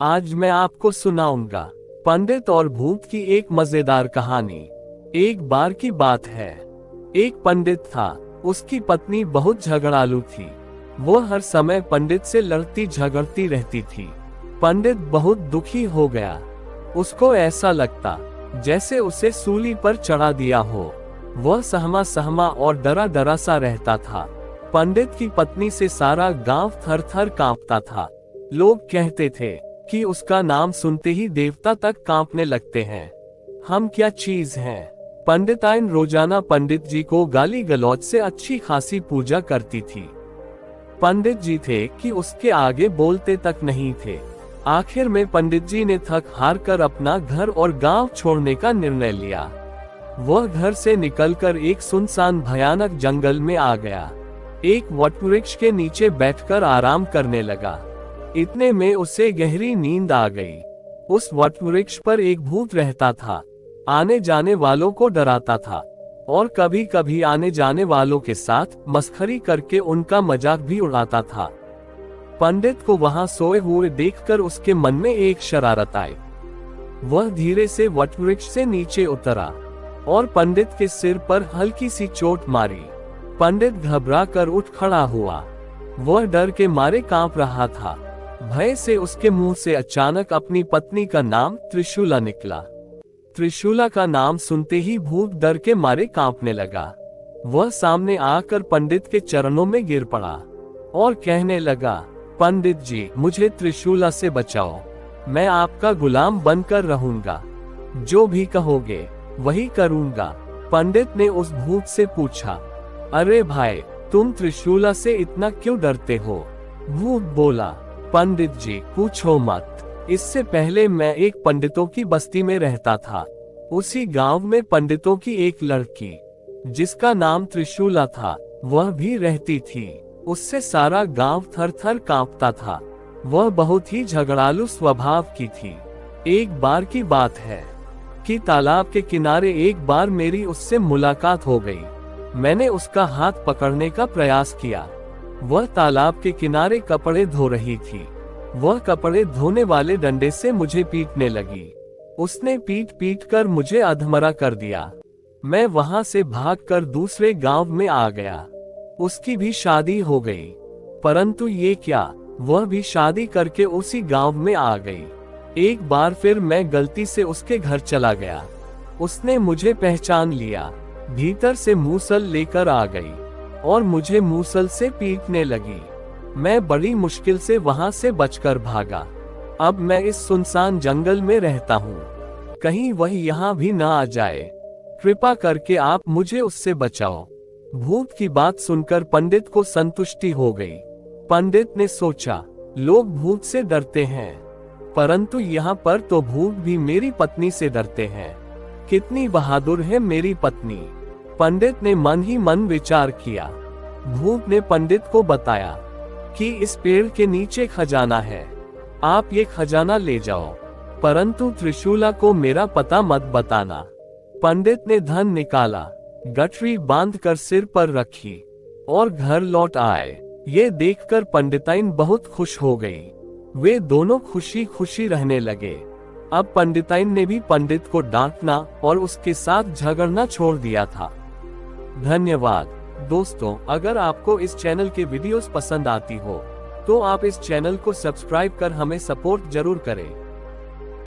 आज मैं आपको सुनाऊंगा पंडित और भूत की एक मजेदार कहानी। एक बार की बात है, एक पंडित था। उसकी पत्नी बहुत झगड़ालू थी। वो हर समय पंडित से लड़ती झगड़ती रहती थी। पंडित बहुत दुखी हो गया। उसको ऐसा लगता जैसे उसे सूली पर चढ़ा दिया हो। वह सहमा सहमा और डरा डरा सा रहता था। पंडित की पत्नी से सारा गांव थर थर कांपता था। लोग कहते थे कि उसका नाम सुनते ही देवता तक कांपने लगते हैं। हम क्या चीज हैं। पंडिताइन रोजाना पंडित जी को गाली गलौज से अच्छी खासी पूजा करती थी। पंडित जी थे कि उसके आगे बोलते तक नहीं थे। आखिर में पंडित जी ने थक हार कर अपना घर और गांव छोड़ने का निर्णय लिया। वह घर से निकलकर एक सुनसान भयानक जंगल में आ गया। एक वटवृक्ष के नीचे बैठकर आराम करने लगा। इतने में उसे गहरी नींद आ गई। उस वटवृक्ष पर एक भूत रहता था। आने जाने वालों को डराता था और कभी कभी आने जाने वालों के साथ मस्खरी करके उनका मजाक भी उड़ाता था। पंडित को वहां सोए हुए देखकर उसके मन में एक शरारत आई। वह धीरे से वटवृक्ष से नीचे उतरा और पंडित के सिर पर हल्की सी चोट मारी। पंडित घबरा कर उठ खड़ा हुआ। वह डर के मारे कांप रहा था। भय से उसके मुंह से अचानक अपनी पत्नी का नाम त्रिशूला निकला। त्रिशूला का नाम सुनते ही भूत डर के मारे कांपने लगा। वह सामने आकर पंडित के चरणों में गिर पड़ा और कहने लगा, पंडित जी, मुझे त्रिशूला से बचाओ। मैं आपका गुलाम बनकर रहूंगा। जो भी कहोगे वही करूंगा। पंडित ने उस भूत से पूछा, अरे भाई, तुम त्रिशूला से इतना क्यों डरते हो? भूत बोला, पंडित जी, पूछो मत। इससे पहले मैं एक पंडितों की बस्ती में रहता था। उसी गांव में पंडितों की एक लड़की जिसका नाम त्रिशूला था, वह भी रहती थी। उससे सारा गांव थर थर कांपता था। वह बहुत ही झगड़ालू स्वभाव की थी। एक बार की बात है कि तालाब के किनारे एक बार मेरी उससे मुलाकात हो गई। मैंने उसका हाथ पकड़ने का प्रयास किया। वह तालाब के किनारे कपड़े धो रही थी। वह कपड़े धोने वाले डंडे से मुझे पीटने लगी। उसने पीट पीट कर मुझे अधमरा कर दिया। मैं वहां से भागकर दूसरे गांव में आ गया। उसकी भी शादी हो गई। परंतु ये क्या, वह भी शादी करके उसी गांव में आ गई। एक बार फिर मैं गलती से उसके घर चला गया। उसने मुझे पहचान लिया। भीतर से मूसल लेकर आ गई और मुझे मूसल से पीटने लगी। मैं बड़ी मुश्किल से वहां से बचकर भागा। अब मैं इस सुनसान जंगल में रहता हूँ। कहीं वह यहाँ भी ना आ जाए। कृपा करके आप मुझे उससे बचाओ। भूत की बात सुनकर पंडित को संतुष्टि हो गई। पंडित ने सोचा, लोग भूत से डरते हैं, परंतु यहाँ पर तो भूत भी मेरी पत्नी से डरते हैं। कितनी बहादुर है मेरी पत्नी। पंडित ने मन ही मन विचार किया। भूत ने पंडित को बताया कि इस पेड़ के नीचे खजाना है। आप ये खजाना ले जाओ, परंतु त्रिशूला को मेरा पता मत बताना। पंडित ने धन निकाला, गठरी बांधकर सिर पर रखी और घर लौट आए। ये देखकर पंडिताइन बहुत खुश हो गई। वे दोनों खुशी खुशी रहने लगे। अब पंडिताइन ने भी पंडित को डांटना और उसके साथ झगड़ना छोड़ दिया था। धन्यवाद दोस्तों, अगर आपको इस चैनल के वीडियोस पसंद आती हो तो आप इस चैनल को सब्सक्राइब कर हमें सपोर्ट जरूर करें।